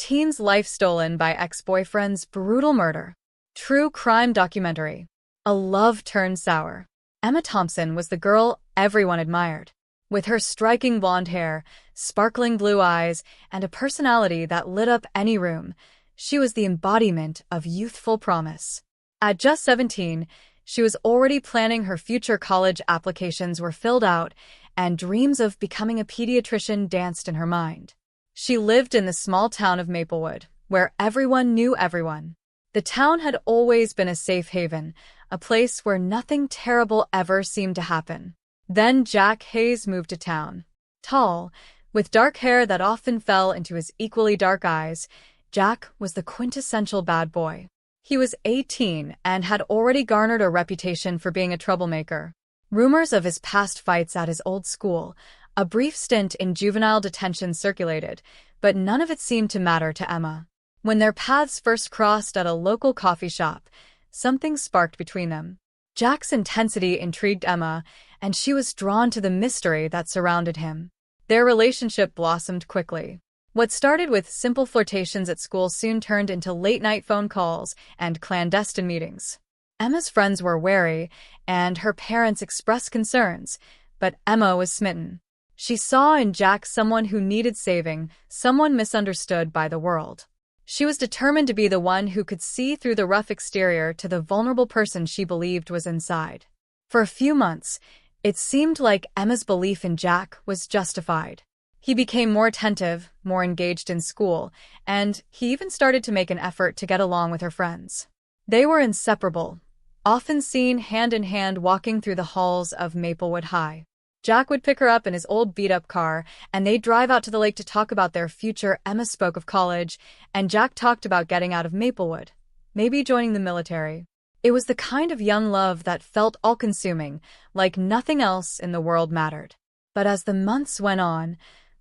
teen's life stolen by ex-boyfriend's brutal murder. True crime documentary. A love turned sour. Emma Thompson was the girl everyone admired. With her striking blonde hair, sparkling blue eyes, and a personality that lit up any room, she was the embodiment of youthful promise. At just 17, she was already planning her future. College applications were filled out, and dreams of becoming a pediatrician danced in her mind. She lived in the small town of Maplewood, where everyone knew everyone. The town had always been a safe haven, a place where nothing terrible ever seemed to happen. Then Jack Hayes moved to town. Tall, with dark hair that often fell into his equally dark eyes, Jack was the quintessential bad boy. He was 18 and had already garnered a reputation for being a troublemaker. Rumors of his past fights at his old school, a brief stint in juvenile detention circulated, but none of it seemed to matter to Emma. When their paths first crossed at a local coffee shop, something sparked between them. Jack's intensity intrigued Emma, and she was drawn to the mystery that surrounded him. Their relationship blossomed quickly. What started with simple flirtations at school soon turned into late-night phone calls and clandestine meetings. Emma's friends were wary, and her parents expressed concerns, but Emma was smitten. She saw in Jack someone who needed saving, someone misunderstood by the world. She was determined to be the one who could see through the rough exterior to the vulnerable person she believed was inside. For a few months, it seemed like Emma's belief in Jack was justified. He became more attentive, more engaged in school, and he even started to make an effort to get along with her friends. They were inseparable, often seen hand in hand walking through the halls of Maplewood High. Jack would pick her up in his old beat-up car, and they'd drive out to the lake to talk about their future. Emma spoke of college, and Jack talked about getting out of Maplewood, maybe joining the military. It was the kind of young love that felt all-consuming, like nothing else in the world mattered. But as the months went on,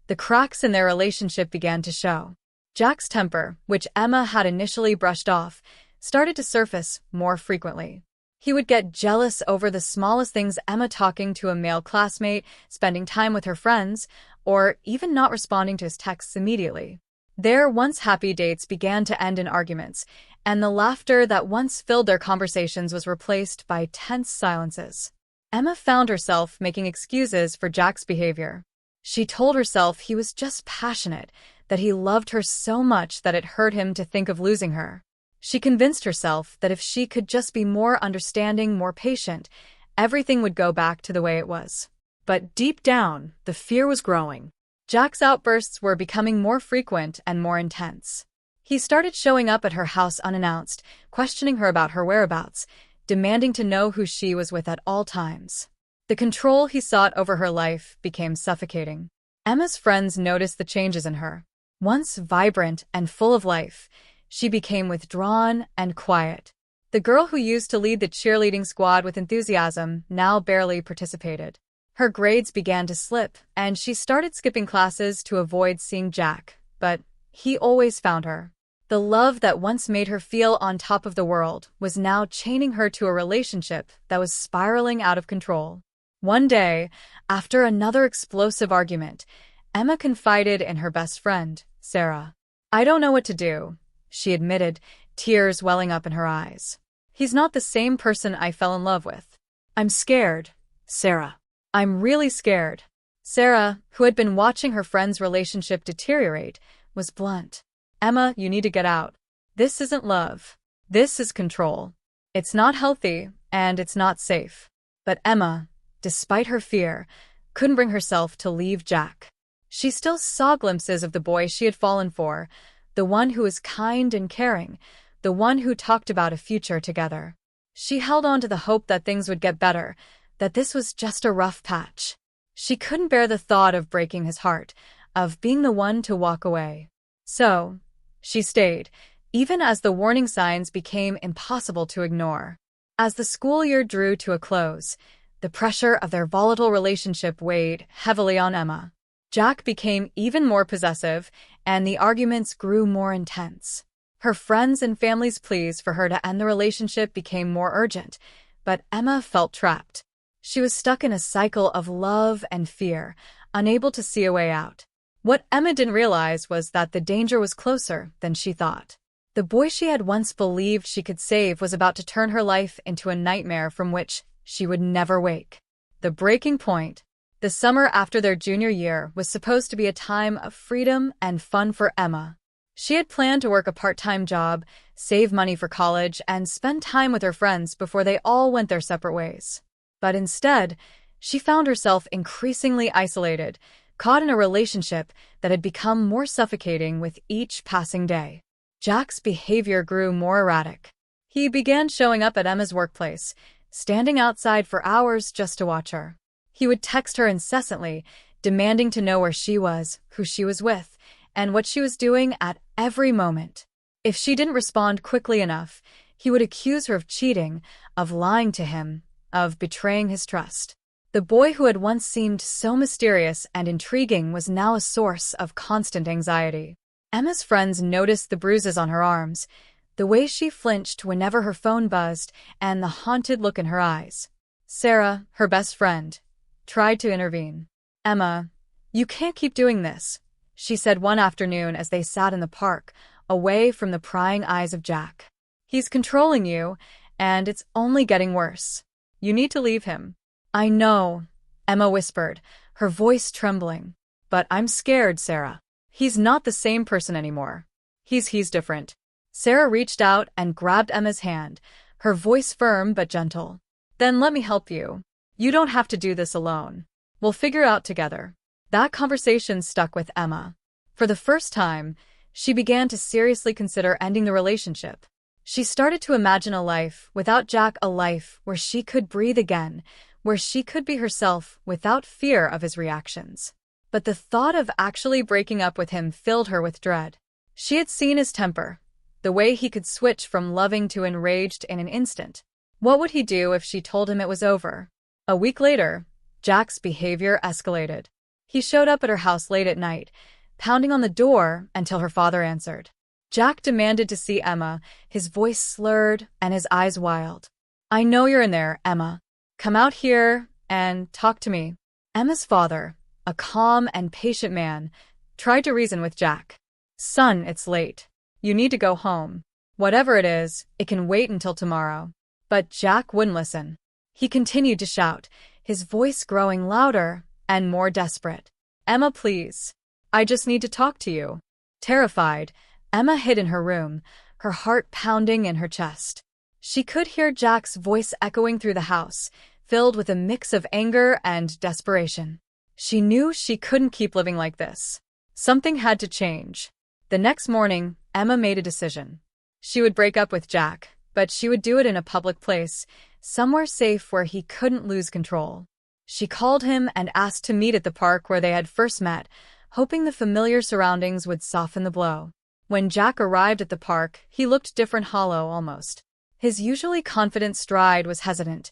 the cracks in their relationship began to show. Jack's temper, which Emma had initially brushed off, started to surface more frequently. He would get jealous over the smallest things: Emma talking to a male classmate, spending time with her friends, or even not responding to his texts immediately. Their once happy dates began to end in arguments, and the laughter that once filled their conversations was replaced by tense silences. Emma found herself making excuses for Jack's behavior. She told herself he was just passionate, that he loved her so much that it hurt him to think of losing her. She convinced herself that if she could just be more understanding, more patient, everything would go back to the way it was. But deep down, the fear was growing. Jack's outbursts were becoming more frequent and more intense. He started showing up at her house unannounced, questioning her about her whereabouts, demanding to know who she was with at all times. The control he sought over her life became suffocating. Emma's friends noticed the changes in her. Once vibrant and full of life, she became withdrawn and quiet. The girl who used to lead the cheerleading squad with enthusiasm now barely participated. Her grades began to slip, and she started skipping classes to avoid seeing Jack, but he always found her. The love that once made her feel on top of the world was now chaining her to a relationship that was spiraling out of control. One day, after another explosive argument, Emma confided in her best friend, Sarah. "I don't know what to do," she admitted, tears welling up in her eyes. "He's not the same person I fell in love with. I'm scared, Sarah. I'm really scared." Sarah, who had been watching her friend's relationship deteriorate, was blunt. "Emma, you need to get out. This isn't love. This is control. It's not healthy, and it's not safe." But Emma, despite her fear, couldn't bring herself to leave Jack. She still saw glimpses of the boy she had fallen for, the one who was kind and caring, the one who talked about a future together. She held on to the hope that things would get better, that this was just a rough patch. She couldn't bear the thought of breaking his heart, of being the one to walk away. So, she stayed, even as the warning signs became impossible to ignore. As the school year drew to a close, the pressure of their volatile relationship weighed heavily on Emma. Jack became even more possessive, and the arguments grew more intense. Her friends' and family's pleas for her to end the relationship became more urgent, but Emma felt trapped. She was stuck in a cycle of love and fear, unable to see a way out. What Emma didn't realize was that the danger was closer than she thought. The boy she had once believed she could save was about to turn her life into a nightmare from which she would never wake. The breaking point. The summer after their junior year was supposed to be a time of freedom and fun for Emma. She had planned to work a part-time job, save money for college, and spend time with her friends before they all went their separate ways. But instead, she found herself increasingly isolated, caught in a relationship that had become more suffocating with each passing day. Jack's behavior grew more erratic. He began showing up at Emma's workplace, standing outside for hours just to watch her. He would text her incessantly, demanding to know where she was, who she was with, and what she was doing at every moment. If she didn't respond quickly enough, he would accuse her of cheating, of lying to him, of betraying his trust. The boy who had once seemed so mysterious and intriguing was now a source of constant anxiety. Emma's friends noticed the bruises on her arms, the way she flinched whenever her phone buzzed, and the haunted look in her eyes. Sarah, her best friend, tried to intervene. "Emma, you can't keep doing this," she said one afternoon as they sat in the park, away from the prying eyes of Jack. "He's controlling you, and it's only getting worse. You need to leave him." "I know," Emma whispered, her voice trembling. "But I'm scared, Sarah. He's not the same person anymore. He's different." Sarah reached out and grabbed Emma's hand, her voice firm but gentle. "Then let me help you. You don't have to do this alone. We'll figure it out together." That conversation stuck with Emma. For the first time, she began to seriously consider ending the relationship. She started to imagine a life without Jack, a life where she could breathe again, where she could be herself without fear of his reactions. But the thought of actually breaking up with him filled her with dread. She had seen his temper, the way he could switch from loving to enraged in an instant. What would he do if she told him it was over? A week later, Jack's behavior escalated. He showed up at her house late at night, pounding on the door until her father answered. Jack demanded to see Emma, his voice slurred and his eyes wild. "I know you're in there, Emma. Come out here and talk to me." Emma's father, a calm and patient man, tried to reason with Jack. "Son, it's late. You need to go home. Whatever it is, it can wait until tomorrow." But Jack wouldn't listen. He continued to shout, his voice growing louder and more desperate. "Emma, please. I just need to talk to you." Terrified, Emma hid in her room, her heart pounding in her chest. She could hear Jack's voice echoing through the house, filled with a mix of anger and desperation. She knew she couldn't keep living like this. Something had to change. The next morning, Emma made a decision. She would break up with Jack, but she would do it in a public place, somewhere safe where he couldn't lose control. She called him and asked to meet at the park where they had first met, hoping the familiar surroundings would soften the blow. When Jack arrived at the park, he looked different, hollow almost. His usually confident stride was hesitant,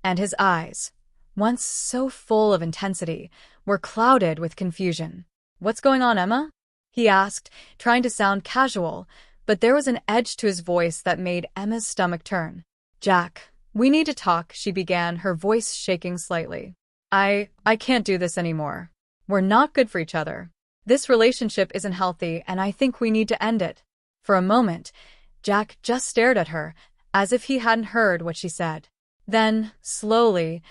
and his eyes, once so full of intensity, were clouded with confusion. "What's going on, Emma?" he asked, trying to sound casual, but there was an edge to his voice that made Emma's stomach turn. "Jack, we need to talk," she began, her voice shaking slightly. I can't do this anymore. We're not good for each other. This relationship isn't healthy, and I think we need to end it." For a moment, Jack just stared at her, as if he hadn't heard what she said. Then, slowly,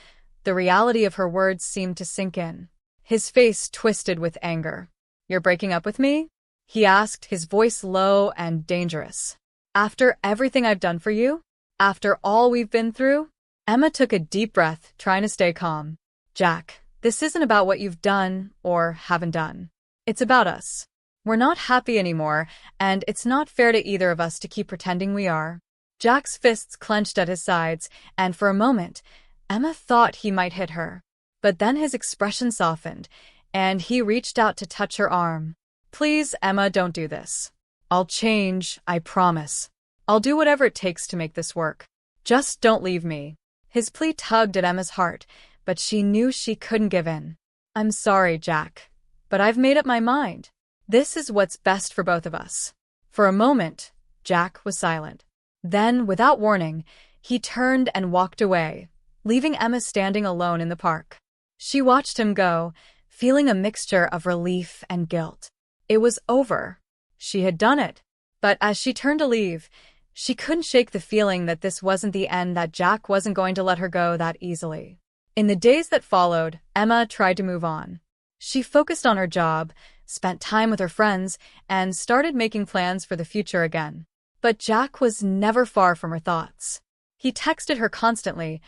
the reality of her words seemed to sink in. His face twisted with anger. "You're breaking up with me?" he asked, his voice low and dangerous. "After everything I've done for you? After all we've been through?" Emma took a deep breath, trying to stay calm. "Jack, this isn't about what you've done or haven't done. It's about us. We're not happy anymore, and it's not fair to either of us to keep pretending we are." Jack's fists clenched at his sides, and for a moment, Emma thought he might hit her. But then his expression softened, and he reached out to touch her arm. "Please, Emma, don't do this. I'll change, I promise. I'll do whatever it takes to make this work. Just don't leave me." His plea tugged at Emma's heart, but she knew she couldn't give in. "I'm sorry, Jack, but I've made up my mind. This is what's best for both of us." For a moment, Jack was silent. Then, without warning, he turned and walked away, leaving Emma standing alone in the park. She watched him go, feeling a mixture of relief and guilt. It was over. She had done it. But as she turned to leave, she couldn't shake the feeling that this wasn't the end, that Jack wasn't going to let her go that easily. In the days that followed, Emma tried to move on. She focused on her job, spent time with her friends, and started making plans for the future again. But Jack was never far from her thoughts. He texted her constantly,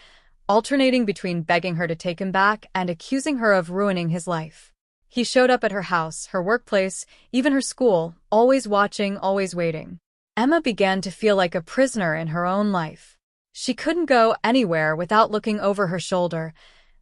alternating between begging her to take him back and accusing her of ruining his life. He showed up at her house, her workplace, even her school, always watching, always waiting. Emma began to feel like a prisoner in her own life. She couldn't go anywhere without looking over her shoulder,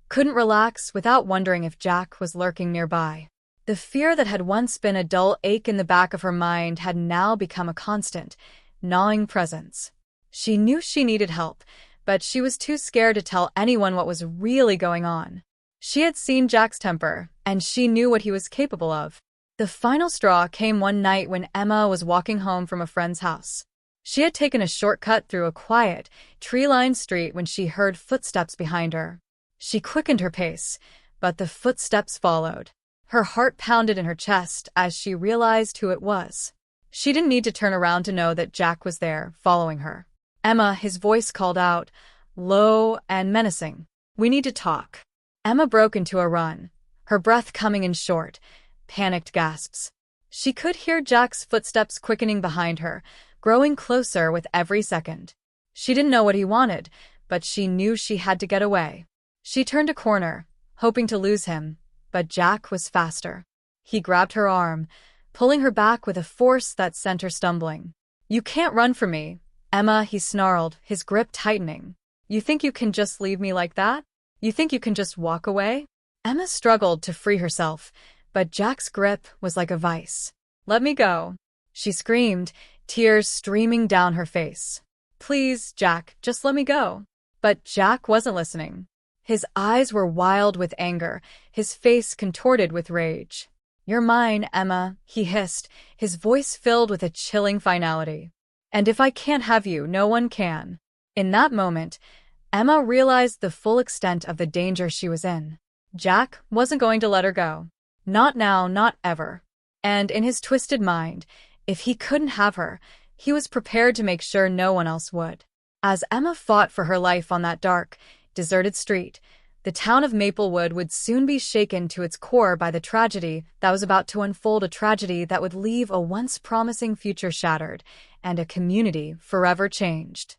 couldn't relax without wondering if Jack was lurking nearby. The fear that had once been a dull ache in the back of her mind had now become a constant, gnawing presence. She knew she needed help, but she was too scared to tell anyone what was really going on. She had seen Jack's temper, and she knew what he was capable of. The final straw came one night when Emma was walking home from a friend's house. She had taken a shortcut through a quiet, tree-lined street when she heard footsteps behind her. She quickened her pace, but the footsteps followed. Her heart pounded in her chest as she realized who it was. She didn't need to turn around to know that Jack was there, following her. "Emma," his voice called out, low and menacing. "We need to talk." Emma broke into a run, her breath coming in short, panicked gasps. She could hear Jack's footsteps quickening behind her, growing closer with every second. She didn't know what he wanted, but she knew she had to get away. She turned a corner, hoping to lose him, but Jack was faster. He grabbed her arm, pulling her back with a force that sent her stumbling. "You can't run from me, Emma," he snarled, his grip tightening. "You think you can just leave me like that? You think you can just walk away?" Emma struggled to free herself, but Jack's grip was like a vice. "Let me go," she screamed, tears streaming down her face. "Please, Jack, just let me go." But Jack wasn't listening. His eyes were wild with anger, his face contorted with rage. "You're mine, Emma," he hissed, his voice filled with a chilling finality. "And if I can't have you, no one can." In that moment, Emma realized the full extent of the danger she was in. Jack wasn't going to let her go. Not now, not ever. And in his twisted mind, if he couldn't have her, he was prepared to make sure no one else would. As Emma fought for her life on that dark, deserted street, the town of Maplewood would soon be shaken to its core by the tragedy that was about to unfold, a tragedy that would leave a once promising future shattered and a community forever changed.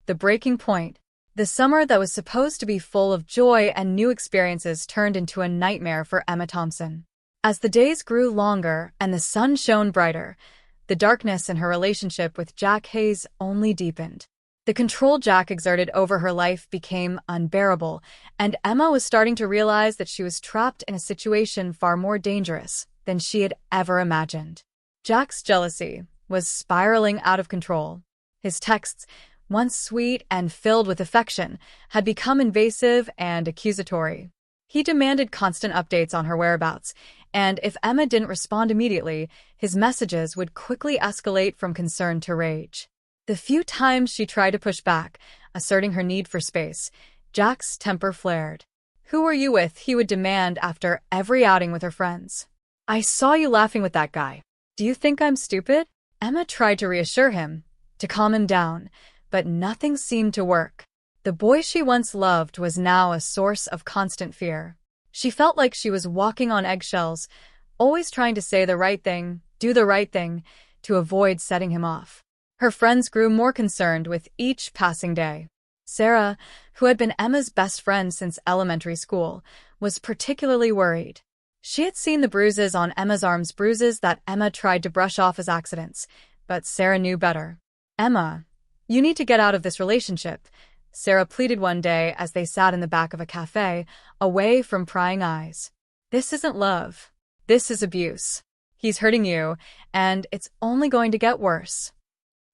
The breaking point. The summer that was supposed to be full of joy and new experiences turned into a nightmare for Emma Thompson. As the days grew longer and the sun shone brighter, the darkness in her relationship with Jack Hayes only deepened. The control Jack exerted over her life became unbearable, and Emma was starting to realize that she was trapped in a situation far more dangerous than she had ever imagined. Jack's jealousy was spiraling out of control. His texts, once sweet and filled with affection, had become invasive and accusatory. He demanded constant updates on her whereabouts, and if Emma didn't respond immediately, his messages would quickly escalate from concern to rage. The few times she tried to push back, asserting her need for space, Jack's temper flared. "Who were you with?" he would demand after every outing with her friends. "I saw you laughing with that guy. Do you think I'm stupid?" Emma tried to reassure him, to calm him down, but nothing seemed to work. The boy she once loved was now a source of constant fear. She felt like she was walking on eggshells, always trying to say the right thing, do the right thing, to avoid setting him off. Her friends grew more concerned with each passing day. Sarah, who had been Emma's best friend since elementary school, was particularly worried. She had seen the bruises on Emma's arms, bruises that Emma tried to brush off as accidents, but Sarah knew better. "Emma, you need to get out of this relationship," Sarah pleaded one day as they sat in the back of a cafe, away from prying eyes. "This isn't love. This is abuse. He's hurting you, and it's only going to get worse."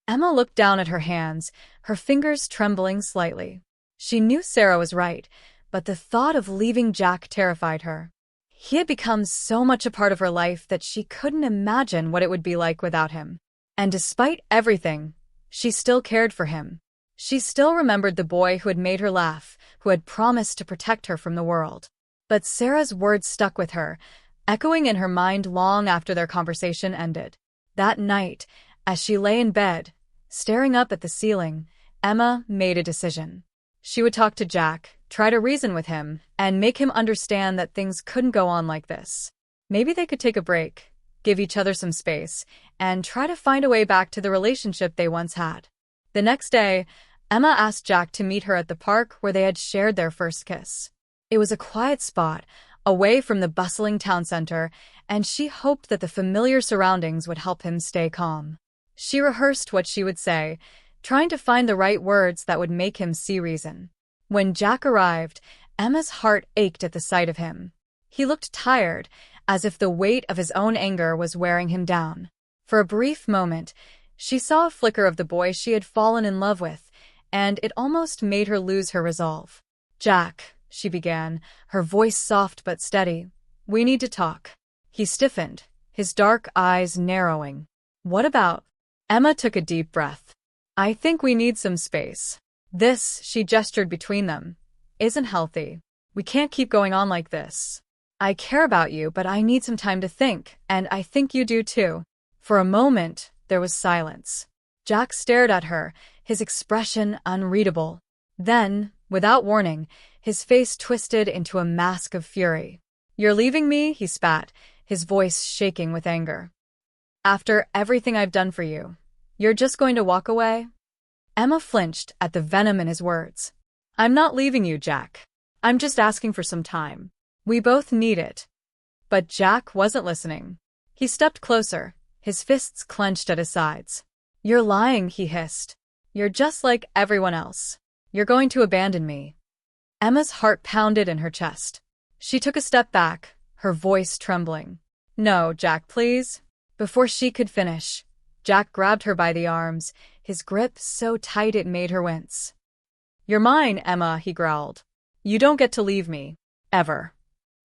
Emma looked down at her hands, her fingers trembling slightly. She knew Sarah was right, but the thought of leaving Jack terrified her. He had become so much a part of her life that she couldn't imagine what it would be like without him. And despite everything, she still cared for him. She still remembered the boy who had made her laugh, who had promised to protect her from the world. But Sarah's words stuck with her, echoing in her mind long after their conversation ended. That night, as she lay in bed, staring up at the ceiling, Emma made a decision. She would talk to Jack, try to reason with him, and make him understand that things couldn't go on like this. Maybe they could take a break, give each other some space, and try to find a way back to the relationship they once had. The next day, Emma asked Jack to meet her at the park where they had shared their first kiss. It was a quiet spot, away from the bustling town center, and she hoped that the familiar surroundings would help him stay calm. She rehearsed what she would say, trying to find the right words that would make him see reason. When Jack arrived, Emma's heart ached at the sight of him. He looked tired, as if the weight of his own anger was wearing him down. For a brief moment, she saw a flicker of the boy she had fallen in love with, and it almost made her lose her resolve. "Jack," she began, her voice soft but steady, "we need to talk." He stiffened, his dark eyes narrowing. "What about?" Emma took a deep breath. "I think we need some space. This," she gestured between them, "isn't healthy. We can't keep going on like this. I care about you, but I need some time to think, and I think you do too." For a moment, there was silence. Jack stared at her, his expression unreadable. Then, without warning, his face twisted into a mask of fury. "You're leaving me?" he spat, his voice shaking with anger. "After everything I've done for you, you're just going to walk away?" Emma flinched at the venom in his words. "I'm not leaving you, Jack. I'm just asking for some time. We both need it." But Jack wasn't listening. He stepped closer, his fists clenched at his sides. "You're lying," he hissed. "You're just like everyone else. You're going to abandon me." Emma's heart pounded in her chest. She took a step back, her voice trembling. "No, Jack, please." Before she could finish, Jack grabbed her by the arms, his grip so tight it made her wince. "You're mine, Emma," he growled. "You don't get to leave me. Ever."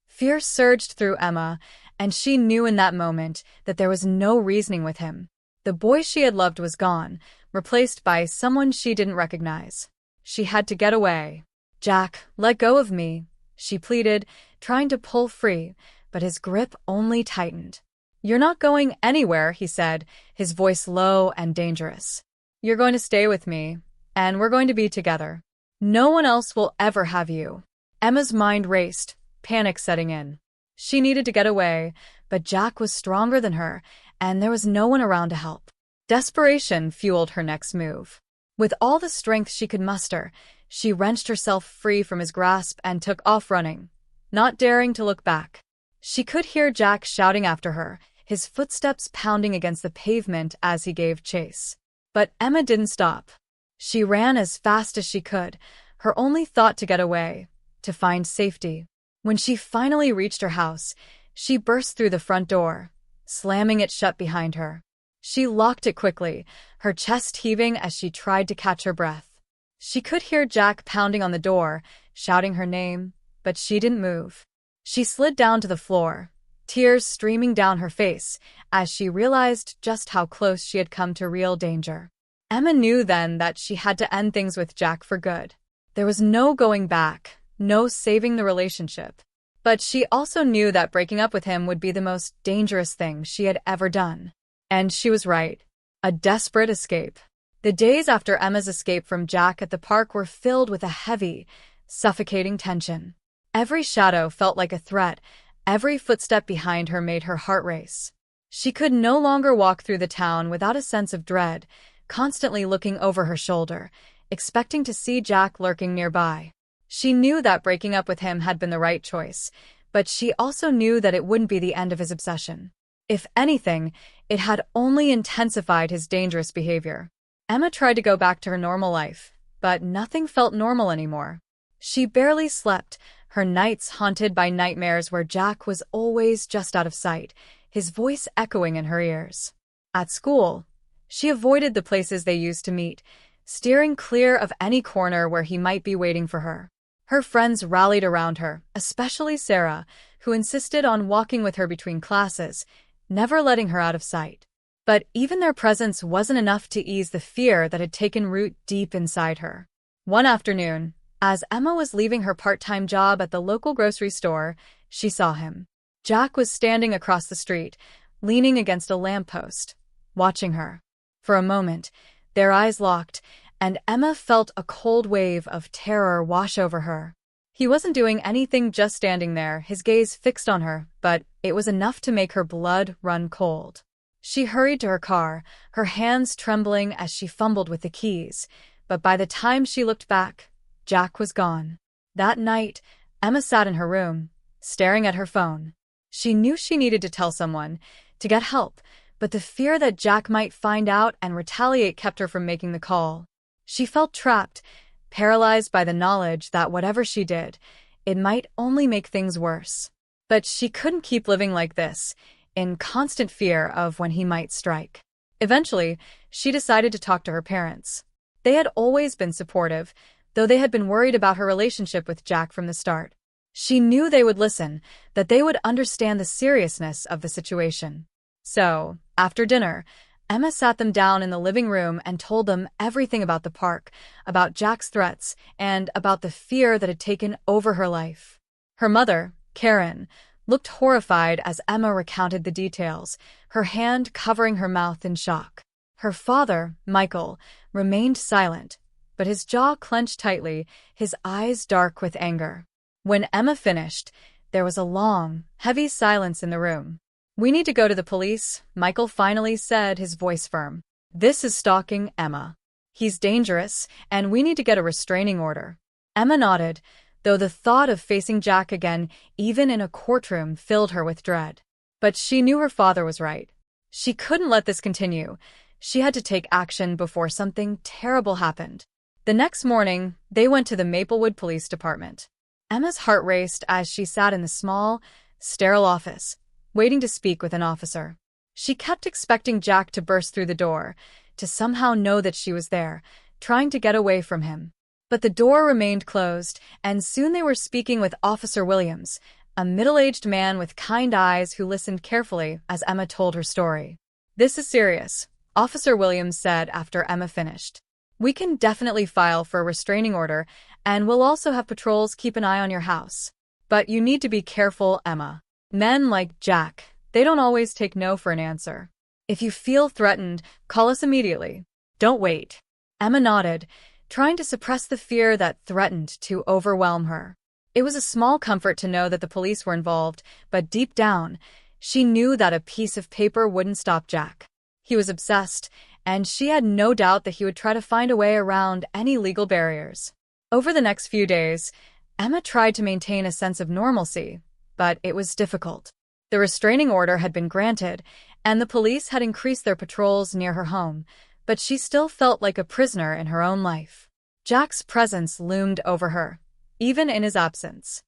Fear surged through Emma, and she knew in that moment that there was no reasoning with him. The boy she had loved was gone, replaced by someone she didn't recognize. She had to get away. "Jack, let go of me," she pleaded, trying to pull free, but his grip only tightened. "You're not going anywhere," he said, his voice low and dangerous. "You're going to stay with me, and we're going to be together. No one else will ever have you." Emma's mind raced, panic setting in. She needed to get away, but Jack was stronger than her, and there was no one around to help. Desperation fueled her next move. With all the strength she could muster, she wrenched herself free from his grasp and took off running, not daring to look back. She could hear Jack shouting after her, his footsteps pounding against the pavement as he gave chase. But Emma didn't stop. She ran as fast as she could, her only thought to get away, to find safety. When she finally reached her house, she burst through the front door, slamming it shut behind her. She locked it quickly, her chest heaving as she tried to catch her breath. She could hear Jack pounding on the door, shouting her name, but she didn't move. She slid down to the floor, tears streaming down her face as she realized just how close she had come to real danger. Emma knew then that she had to end things with Jack for good. There was no going back, no saving the relationship. But she also knew that breaking up with him would be the most dangerous thing she had ever done. And she was right. A desperate escape. The days after Emma's escape from Jack at the park were filled with a heavy, suffocating tension. Every shadow felt like a threat. Every footstep behind her made her heart race. She could no longer walk through the town without a sense of dread, constantly looking over her shoulder, expecting to see Jack lurking nearby. She knew that breaking up with him had been the right choice, but she also knew that it wouldn't be the end of his obsession. If anything, it had only intensified his dangerous behavior. Emma tried to go back to her normal life, but nothing felt normal anymore. She barely slept, her nights haunted by nightmares where Jack was always just out of sight, his voice echoing in her ears. At school, she avoided the places they used to meet, steering clear of any corner where he might be waiting for her. Her friends rallied around her, especially Sarah, who insisted on walking with her between classes, never letting her out of sight. But even their presence wasn't enough to ease the fear that had taken root deep inside her. One afternoon, As Emma was leaving her part-time job at the local grocery store, she saw him. Jack was standing across the street, leaning against a lamppost, watching her. For a moment, their eyes locked, and Emma felt a cold wave of terror wash over her. He wasn't doing anything, just standing there, his gaze fixed on her, but it was enough to make her blood run cold. She hurried to her car, her hands trembling as she fumbled with the keys, but by the time she looked back, Jack was gone. That night, Emma sat in her room, staring at her phone. She knew she needed to tell someone, to get help, but the fear that Jack might find out and retaliate kept her from making the call. She felt trapped, paralyzed by the knowledge that whatever she did, it might only make things worse. But she couldn't keep living like this, in constant fear of when he might strike. Eventually, she decided to talk to her parents. They had always been supportive, though they had been worried about her relationship with Jack from the start. She knew they would listen, that they would understand the seriousness of the situation. So, after dinner, Emma sat them down in the living room and told them everything about the park, about Jack's threats, and about the fear that had taken over her life. Her mother, Karen, looked horrified as Emma recounted the details, her hand covering her mouth in shock. Her father, Michael, remained silent, but his jaw clenched tightly, his eyes dark with anger. When Emma finished, there was a long, heavy silence in the room. "We need to go to the police," Michael finally said, his voice firm. "This is stalking, Emma. He's dangerous, and we need to get a restraining order." Emma nodded, though the thought of facing Jack again, even in a courtroom, filled her with dread. But she knew her father was right. She couldn't let this continue. She had to take action before something terrible happened. The next morning, they went to the Maplewood Police Department. Emma's heart raced as she sat in the small, sterile office, waiting to speak with an officer. She kept expecting Jack to burst through the door, to somehow know that she was there, trying to get away from him. But the door remained closed, and soon they were speaking with Officer Williams, a middle-aged man with kind eyes who listened carefully as Emma told her story. "This is serious," Officer Williams said after Emma finished. "We can definitely file for a restraining order, and we'll also have patrols keep an eye on your house. But you need to be careful, Emma. Men like Jack, they don't always take no for an answer. If you feel threatened, call us immediately. Don't wait." Emma nodded, trying to suppress the fear that threatened to overwhelm her. It was a small comfort to know that the police were involved, but deep down, she knew that a piece of paper wouldn't stop Jack. He was obsessed, and she had no doubt that he would try to find a way around any legal barriers. Over the next few days, Emma tried to maintain a sense of normalcy, but it was difficult. The restraining order had been granted, and the police had increased their patrols near her home, but she still felt like a prisoner in her own life. Jack's presence loomed over her, even in his absence.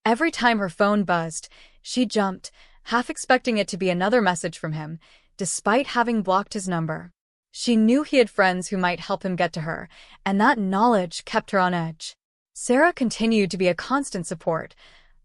Every time her phone buzzed, she jumped, half expecting it to be another message from him, despite having blocked his number. She knew he had friends who might help him get to her, and that knowledge kept her on edge. Sarah continued to be a constant support,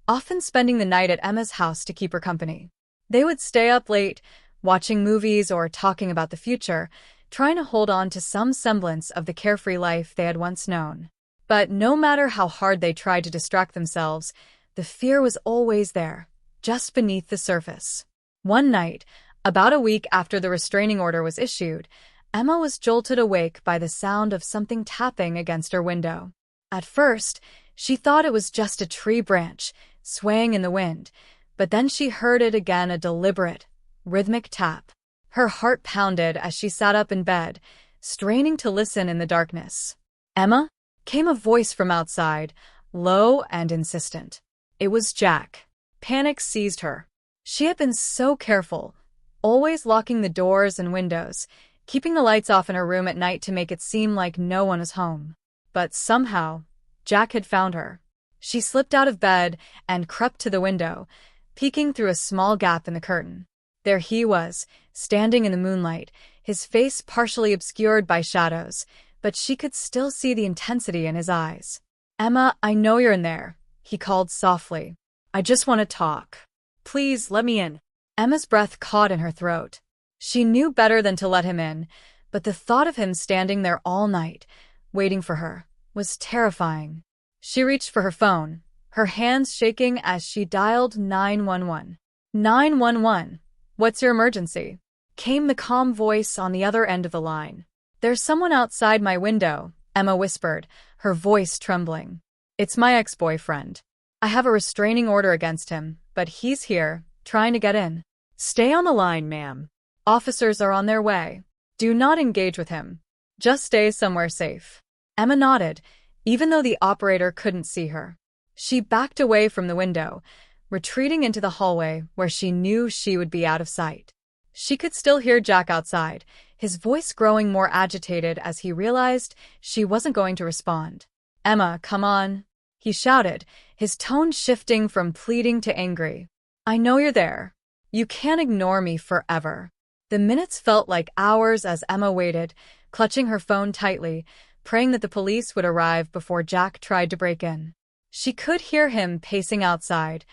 often spending the night at Emma's house to keep her company. They would stay up late, watching movies or talking about the future, trying to hold on to some semblance of the carefree life they had once known. But no matter how hard they tried to distract themselves, the fear was always there, just beneath the surface. One night, about a week after the restraining order was issued, Emma was jolted awake by the sound of something tapping against her window. At first, she thought it was just a tree branch, swaying in the wind, but then she heard it again, a deliberate, rhythmic tap. Her heart pounded as she sat up in bed, straining to listen in the darkness. "Emma?" came a voice from outside, low and insistent. It was Jack. Panic seized her. She had been so careful, always locking the doors and windows, keeping the lights off in her room at night to make it seem like no one was home. But somehow, Jack had found her. She slipped out of bed and crept to the window, peeking through a small gap in the curtain. There he was, standing in the moonlight, his face partially obscured by shadows, but she could still see the intensity in his eyes. "Emma, I know you're in there," he called softly. "I just want to talk. Please, let me in." Emma's breath caught in her throat. She knew better than to let him in, but the thought of him standing there all night, waiting for her, was terrifying. She reached for her phone, her hands shaking as she dialed 911. 911. What's your emergency? Came the calm voice on the other end of the line. There's someone outside my window, Emma whispered, her voice trembling. It's my ex-boyfriend. I have a restraining order against him, but he's here, trying to get in. Stay on the line, ma'am. Officers are on their way. Do not engage with him. Just stay somewhere safe. Emma nodded, even though the operator couldn't see her. She backed away from the window, retreating into the hallway where she knew she would be out of sight. She could still hear Jack outside, his voice growing more agitated as he realized she wasn't going to respond. Emma, come on, he shouted, his tone shifting from pleading to angry. I know you're there. You can't ignore me forever. The minutes felt like hours as Emma waited, clutching her phone tightly, praying that the police would arrive before Jack tried to break in. She could hear him pacing outside,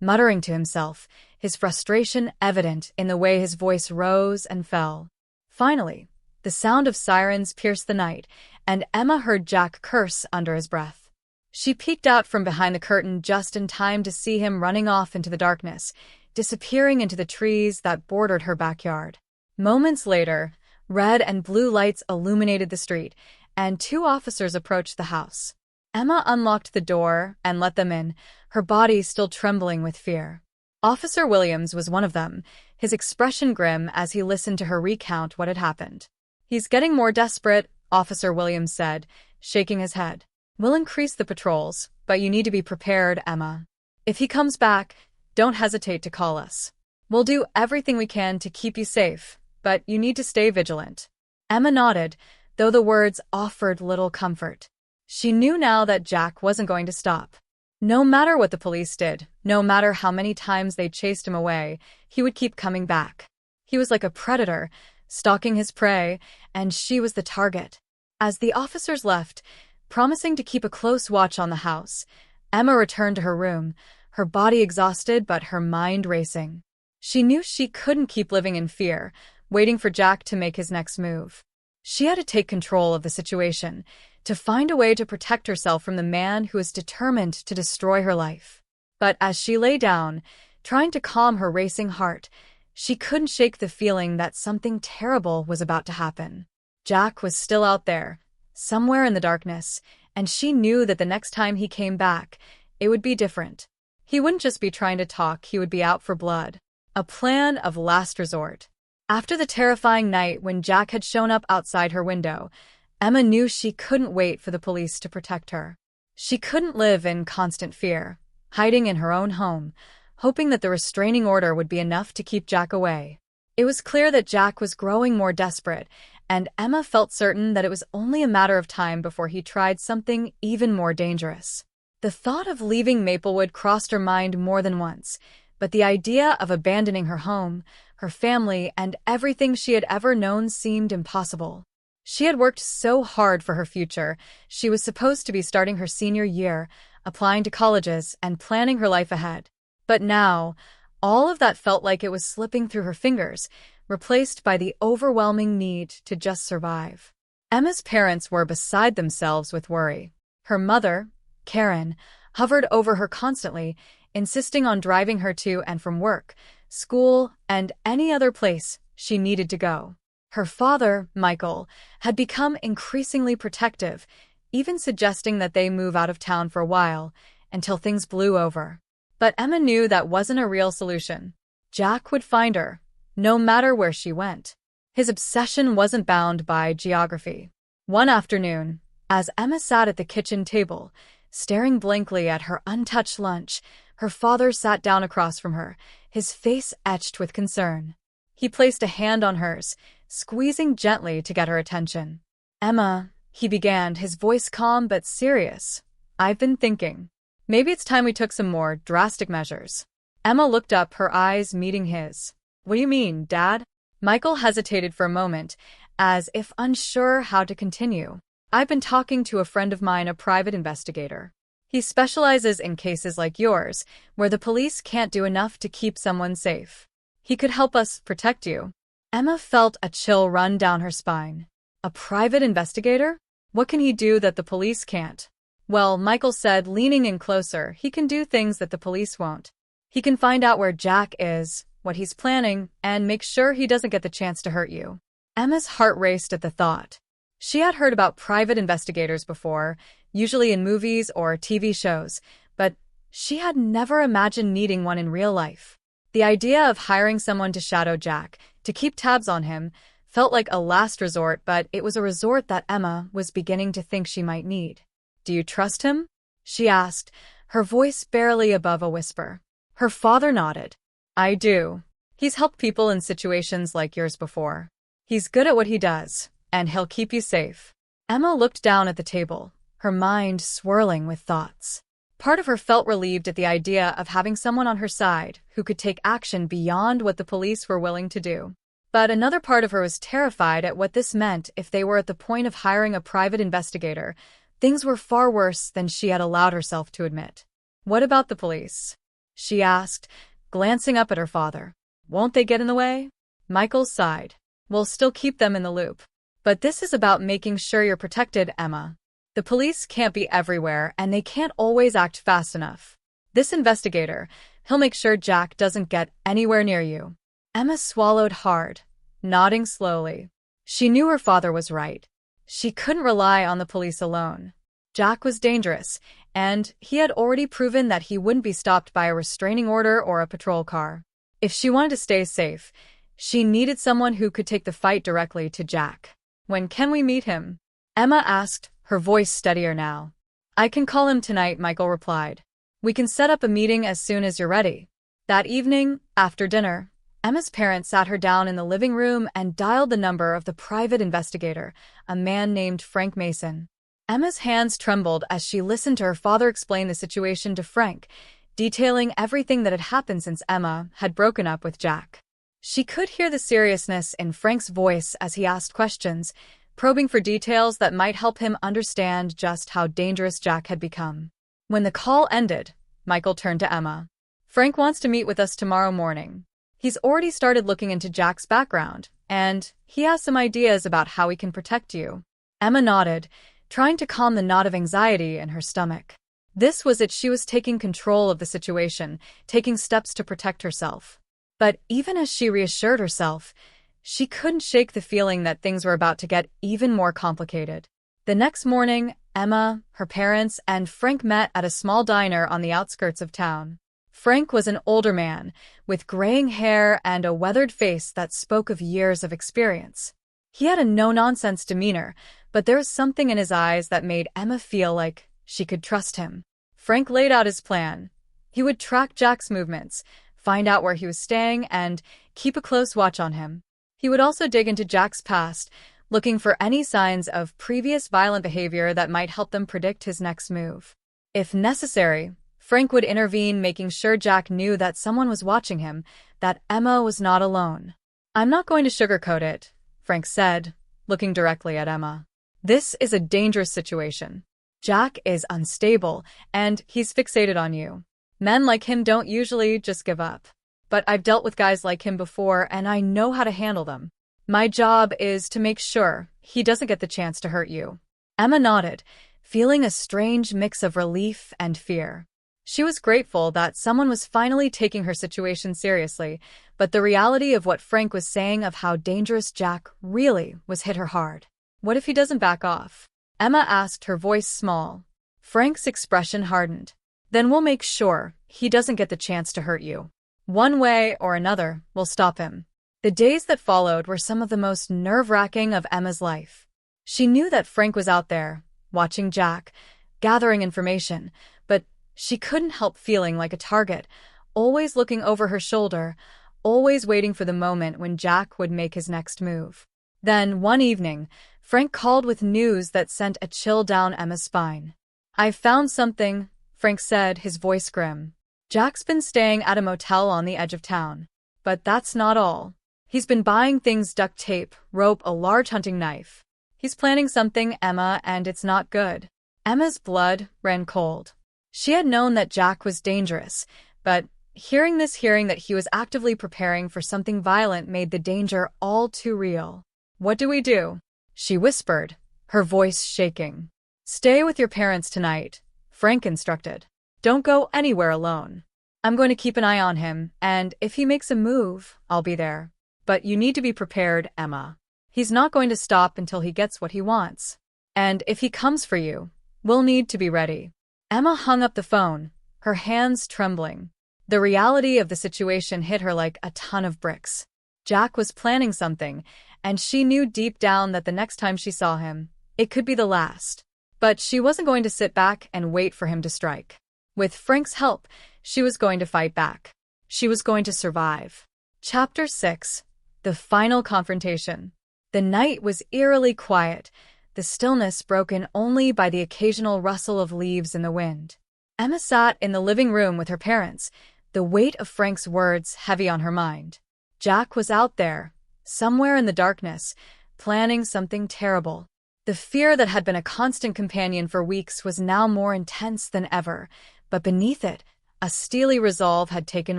muttering to himself, his frustration evident in the way his voice rose and fell. Finally, the sound of sirens pierced the night, and Emma heard Jack curse under his breath. She peeked out from behind the curtain just in time to see him running off into the darkness, disappearing into the trees that bordered her backyard. Moments later, red and blue lights illuminated the street, and two officers approached the house. Emma unlocked the door and let them in, her body still trembling with fear. Officer Williams was one of them, his expression grim as he listened to her recount what had happened. He's getting more desperate, Officer Williams said, shaking his head. We'll increase the patrols, but you need to be prepared, Emma. If he comes back, don't hesitate to call us. We'll do everything we can to keep you safe, but you need to stay vigilant. Emma nodded, though the words offered little comfort. She knew now that Jack wasn't going to stop. No matter what the police did, no matter how many times they chased him away, he would keep coming back. He was like a predator, stalking his prey, and she was the target. As the officers left, promising to keep a close watch on the house, Emma returned to her room, her body exhausted but her mind racing. She knew she couldn't keep living in fear, waiting for Jack to make his next move. She had to take control of the situation, to find a way to protect herself from the man who was determined to destroy her life. But as she lay down, trying to calm her racing heart, she couldn't shake the feeling that something terrible was about to happen. Jack was still out there, somewhere in the darkness, and she knew that the next time he came back, it would be different. He wouldn't just be trying to talk, he would be out for blood. A plan of last resort. After the terrifying night when Jack had shown up outside her window, Emma knew she couldn't wait for the police to protect her. She couldn't live in constant fear, hiding in her own home, hoping that the restraining order would be enough to keep Jack away. It was clear that Jack was growing more desperate, and Emma felt certain that it was only a matter of time before he tried something even more dangerous. The thought of leaving Maplewood crossed her mind more than once, but the idea of abandoning her home, her family, and everything she had ever known seemed impossible. She had worked so hard for her future. She was supposed to be starting her senior year, applying to colleges, and planning her life ahead. But now, all of that felt like it was slipping through her fingers, replaced by the overwhelming need to just survive. Emma's parents were beside themselves with worry. Her mother, Karen, hovered over her constantly, insisting on driving her to and from work, school, and any other place she needed to go. Her father, Michael, had become increasingly protective, even suggesting that they move out of town for a while, until things blew over. But Emma knew that wasn't a real solution. Jack would find her, no matter where she went. His obsession wasn't bound by geography. One afternoon, as Emma sat at the kitchen table, staring blankly at her untouched lunch, her father sat down across from her, his face etched with concern. He placed a hand on hers, squeezing gently to get her attention. Emma, he began, his voice calm but serious. I've been thinking. Maybe it's time we took some more drastic measures. Emma looked up, her eyes meeting his. What do you mean, Dad? Michael hesitated for a moment, as if unsure how to continue. I've been talking to a friend of mine, a private investigator. He specializes in cases like yours, where the police can't do enough to keep someone safe. He could help us protect you. Emma felt a chill run down her spine. A private investigator? What can he do that the police can't? Well, Michael said, leaning in closer, he can do things that the police won't. He can find out where Jack is, what he's planning, and make sure he doesn't get the chance to hurt you. Emma's heart raced at the thought. She had heard about private investigators before, usually in movies or TV shows, but she had never imagined needing one in real life. The idea of hiring someone to shadow Jack, to keep tabs on him, felt like a last resort, but it was a resort that Emma was beginning to think she might need. "Do you trust him?" she asked, her voice barely above a whisper. Her father nodded. "I do. He's helped people in situations like yours before. He's good at what he does, and he'll keep you safe." Emma looked down at the table, her mind swirling with thoughts. Part of her felt relieved at the idea of having someone on her side who could take action beyond what the police were willing to do. But another part of her was terrified at what this meant if they were at the point of hiring a private investigator. Things were far worse than she had allowed herself to admit. "What about the police?" she asked, glancing up at her father. "Won't they get in the way?" Michael sighed. "We'll still keep them in the loop. But this is about making sure you're protected, Emma. The police can't be everywhere, and they can't always act fast enough. This investigator, he'll make sure Jack doesn't get anywhere near you." Emma swallowed hard, nodding slowly. She knew her father was right. She couldn't rely on the police alone. Jack was dangerous, and he had already proven that he wouldn't be stopped by a restraining order or a patrol car. If she wanted to stay safe, she needed someone who could take the fight directly to Jack. "When can we meet him?" Emma asked, her voice steadier now. "I can call him tonight," Michael replied. "We can set up a meeting as soon as you're ready." That evening, after dinner, Emma's parents sat her down in the living room and dialed the number of the private investigator, a man named Frank Mason. Emma's hands trembled as she listened to her father explain the situation to Frank, detailing everything that had happened since Emma had broken up with Jack. She could hear the seriousness in Frank's voice as he asked questions, probing for details that might help him understand just how dangerous Jack had become. When the call ended, Michael turned to Emma. "Frank wants to meet with us tomorrow morning. He's already started looking into Jack's background, and he has some ideas about how he can protect you." Emma nodded, trying to calm the knot of anxiety in her stomach. This was it, she was taking control of the situation, taking steps to protect herself. But even as she reassured herself, she couldn't shake the feeling that things were about to get even more complicated. The next morning, Emma, her parents, and Frank met at a small diner on the outskirts of town. Frank was an older man, with graying hair and a weathered face that spoke of years of experience. He had a no-nonsense demeanor, but there was something in his eyes that made Emma feel like she could trust him. Frank laid out his plan. He would track Jack's movements, find out where he was staying, and keep a close watch on him. He would also dig into Jack's past, looking for any signs of previous violent behavior that might help them predict his next move. If necessary, Frank would intervene, making sure Jack knew that someone was watching him, that Emma was not alone. "I'm not going to sugarcoat it," Frank said, looking directly at Emma. "This is a dangerous situation. Jack is unstable, and he's fixated on you. Men like him don't usually just give up. But I've dealt with guys like him before, and I know how to handle them. My job is to make sure he doesn't get the chance to hurt you." Emma nodded, feeling a strange mix of relief and fear. She was grateful that someone was finally taking her situation seriously, but the reality of what Frank was saying of how dangerous Jack really was hit her hard. "What if he doesn't back off?" Emma asked, her voice small. Frank's expression hardened. "Then we'll make sure he doesn't get the chance to hurt you. One way or another, we'll stop him." The days that followed were some of the most nerve-wracking of Emma's life. She knew that Frank was out there, watching Jack, gathering information, but she couldn't help feeling like a target, always looking over her shoulder, always waiting for the moment when Jack would make his next move. Then, one evening, Frank called with news that sent a chill down Emma's spine. "I've found something," Frank said, his voice grim. "Jack's been staying at a motel on the edge of town. But that's not all. He's been buying things: duct tape, rope, a large hunting knife. He's planning something, Emma, and it's not good." Emma's blood ran cold. She had known that Jack was dangerous, but hearing that he was actively preparing for something violent made the danger all too real. "What do we do?" she whispered, her voice shaking. "Stay with your parents tonight," Frank instructed. "Don't go anywhere alone. I'm going to keep an eye on him, and if he makes a move, I'll be there. But you need to be prepared, Emma. He's not going to stop until he gets what he wants. And if he comes for you, we'll need to be ready." Emma hung up the phone, her hands trembling. The reality of the situation hit her like a ton of bricks. Jack was planning something, and she knew deep down that the next time she saw him, it could be the last. But she wasn't going to sit back and wait for him to strike. With Frank's help, she was going to fight back. She was going to survive. Chapter 6. The Final Confrontation. The night was eerily quiet, the stillness broken only by the occasional rustle of leaves in the wind. Emma sat in the living room with her parents, the weight of Frank's words heavy on her mind. Jack was out there, somewhere in the darkness, planning something terrible. The fear that had been a constant companion for weeks was now more intense than ever, but beneath it, a steely resolve had taken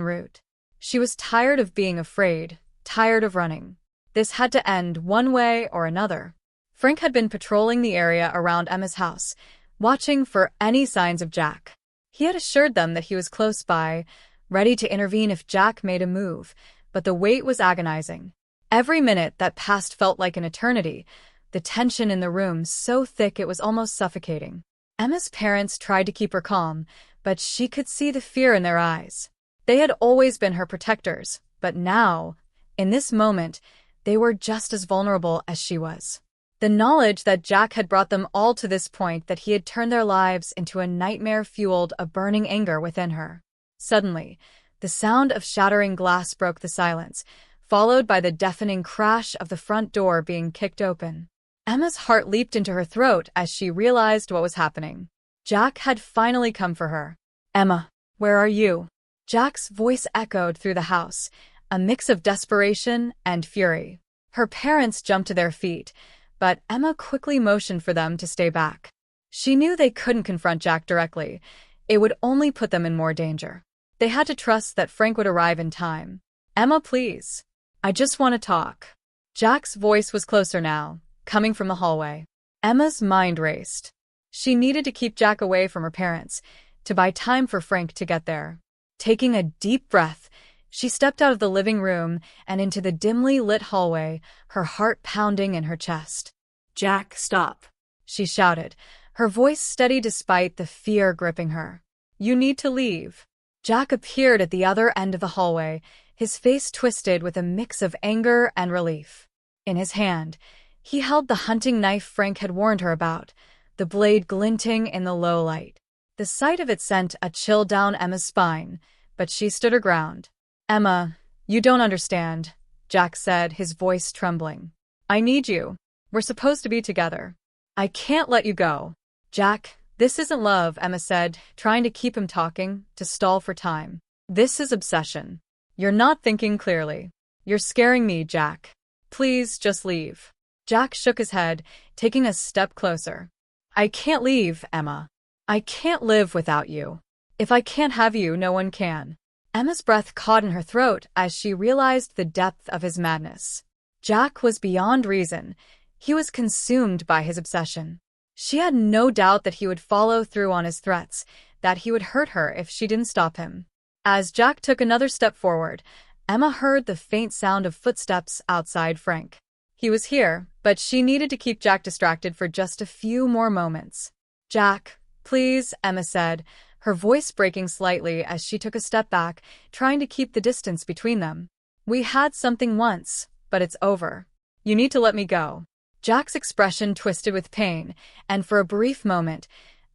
root. She was tired of being afraid, tired of running. This had to end one way or another. Frank had been patrolling the area around Emma's house, watching for any signs of Jack. He had assured them that he was close by, ready to intervene if Jack made a move, but the wait was agonizing. Every minute that passed felt like an eternity, the tension in the room so thick it was almost suffocating. Emma's parents tried to keep her calm, but she could see the fear in their eyes. They had always been her protectors, but now, in this moment, they were just as vulnerable as she was. The knowledge that Jack had brought them all to this point, that he had turned their lives into a nightmare, fueled a burning anger within her. Suddenly, the sound of shattering glass broke the silence, followed by the deafening crash of the front door being kicked open. Emma's heart leaped into her throat as she realized what was happening. Jack had finally come for her. "Emma, where are you?" Jack's voice echoed through the house, a mix of desperation and fury. Her parents jumped to their feet, but Emma quickly motioned for them to stay back. She knew they couldn't confront Jack directly. It would only put them in more danger. They had to trust that Frank would arrive in time. "Emma, please. I just want to talk." Jack's voice was closer now, coming from the hallway. Emma's mind raced. She needed to keep Jack away from her parents, to buy time for Frank to get there. Taking a deep breath, she stepped out of the living room and into the dimly lit hallway, her heart pounding in her chest. "Jack, stop," she shouted, her voice steady despite the fear gripping her. "You need to leave." Jack appeared at the other end of the hallway, his face twisted with a mix of anger and relief. In his hand, he held the hunting knife Frank had warned her about, the blade glinting in the low light. The sight of it sent a chill down Emma's spine, but she stood her ground. "Emma, you don't understand," Jack said, his voice trembling. "I need you. We're supposed to be together. I can't let you go." "Jack, this isn't love," Emma said, trying to keep him talking, to stall for time. "This is obsession. You're not thinking clearly. You're scaring me, Jack. Please, just leave." Jack shook his head, taking a step closer. "I can't leave, Emma. I can't live without you. If I can't have you, no one can." Emma's breath caught in her throat as she realized the depth of his madness. Jack was beyond reason. He was consumed by his obsession. She had no doubt that he would follow through on his threats, that he would hurt her if she didn't stop him. As Jack took another step forward, Emma heard the faint sound of footsteps outside Frank. He was here, but she needed to keep Jack distracted for just a few more moments. "Jack, please," Emma said, her voice breaking slightly as she took a step back, trying to keep the distance between them. "We had something once, but it's over. You need to let me go." Jack's expression twisted with pain, and for a brief moment,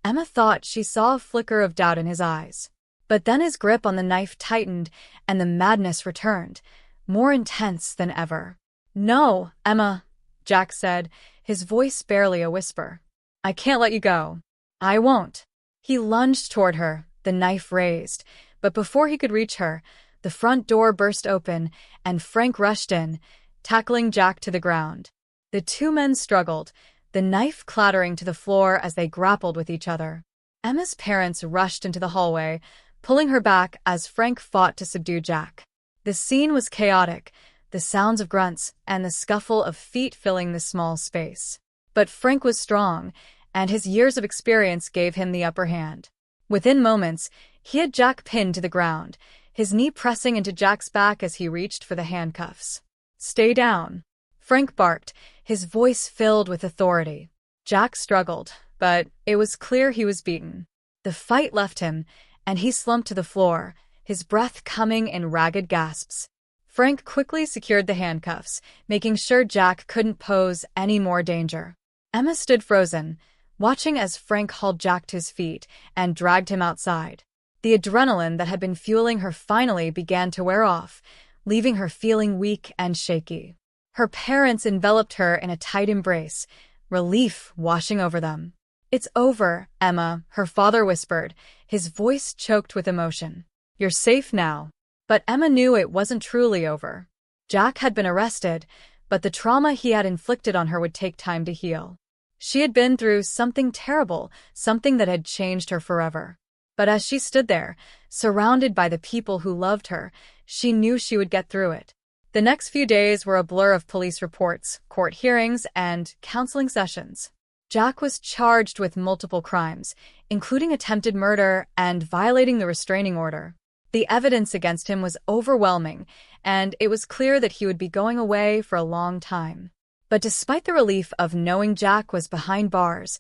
Emma thought she saw a flicker of doubt in his eyes. But then his grip on the knife tightened, and the madness returned, more intense than ever. "No, Emma," Jack said, his voice barely a whisper. "I can't let you go. I won't." He lunged toward her, the knife raised, but before he could reach her, the front door burst open, and Frank rushed in, tackling Jack to the ground. The two men struggled, the knife clattering to the floor as they grappled with each other. Emma's parents rushed into the hallway, pulling her back as Frank fought to subdue Jack. The scene was chaotic, the sounds of grunts and the scuffle of feet filling the small space. But Frank was strong, and his years of experience gave him the upper hand. Within moments, he had Jack pinned to the ground, his knee pressing into Jack's back as he reached for the handcuffs. "Stay down," Frank barked, his voice filled with authority. Jack struggled, but it was clear he was beaten. The fight left him, and he slumped to the floor, his breath coming in ragged gasps. Frank quickly secured the handcuffs, making sure Jack couldn't pose any more danger. Emma stood frozen, watching as Frank hauled Jack to his feet and dragged him outside. The adrenaline that had been fueling her finally began to wear off, leaving her feeling weak and shaky. Her parents enveloped her in a tight embrace, relief washing over them. "It's over, Emma," her father whispered, his voice choked with emotion. "You're safe now." But Emma knew it wasn't truly over. Jack had been arrested, but the trauma he had inflicted on her would take time to heal. She had been through something terrible, something that had changed her forever. But as she stood there, surrounded by the people who loved her, she knew she would get through it. The next few days were a blur of police reports, court hearings, and counseling sessions. Jack was charged with multiple crimes, including attempted murder and violating the restraining order. The evidence against him was overwhelming, and it was clear that he would be going away for a long time. But despite the relief of knowing Jack was behind bars,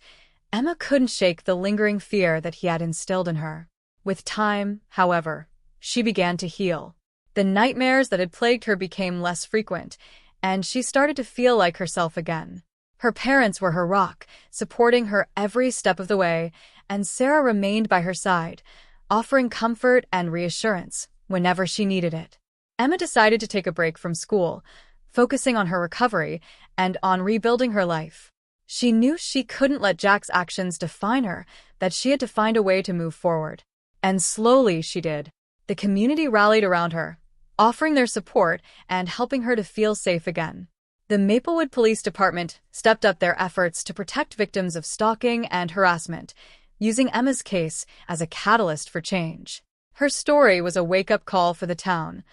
Emma couldn't shake the lingering fear that he had instilled in her. With time, however, she began to heal. The nightmares that had plagued her became less frequent, and she started to feel like herself again. Her parents were her rock, supporting her every step of the way, and Sarah remained by her side, offering comfort and reassurance whenever she needed it. Emma decided to take a break from school, focusing on her recovery and on rebuilding her life. She knew she couldn't let Jack's actions define her, that she had to find a way to move forward. And slowly she did. The community rallied around her, offering their support and helping her to feel safe again. The Maplewood Police Department stepped up their efforts to protect victims of stalking and harassment, using Emma's case as a catalyst for change. Her story was a wake-up call for the town,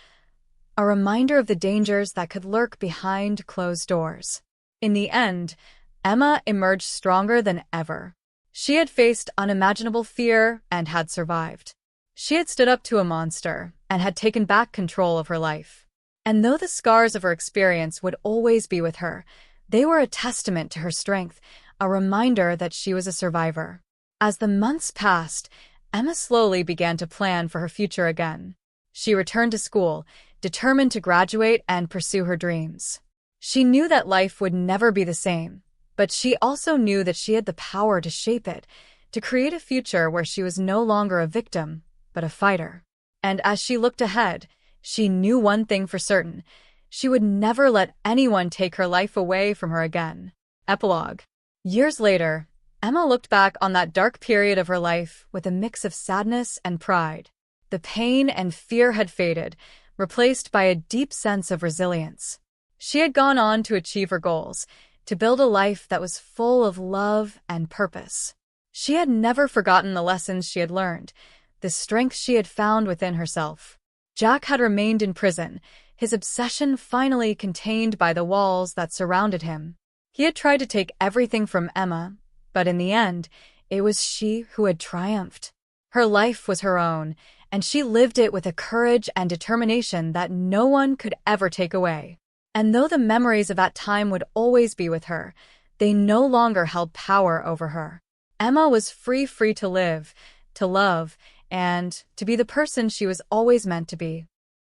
a reminder of the dangers that could lurk behind closed doors. In the end, Emma emerged stronger than ever. She had faced unimaginable fear and had survived. She had stood up to a monster and had taken back control of her life. And though the scars of her experience would always be with her, they were a testament to her strength, a reminder that she was a survivor. As the months passed, Emma slowly began to plan for her future again. She returned to school, determined to graduate and pursue her dreams. She knew that life would never be the same, but she also knew that she had the power to shape it, to create a future where she was no longer a victim, but a fighter. And as she looked ahead, she knew one thing for certain: she would never let anyone take her life away from her again. Epilogue. Years later, Emma looked back on that dark period of her life with a mix of sadness and pride. The pain and fear had faded, replaced by a deep sense of resilience. She had gone on to achieve her goals, to build a life that was full of love and purpose. She had never forgotten the lessons she had learned, the strength she had found within herself. Jack had remained in prison, his obsession finally contained by the walls that surrounded him. He had tried to take everything from Emma, but in the end, it was she who had triumphed. Her life was her own, and she lived it with a courage and determination that no one could ever take away. And though the memories of that time would always be with her, they no longer held power over her. Emma was free to live, to love, and to be the person she was always meant to be.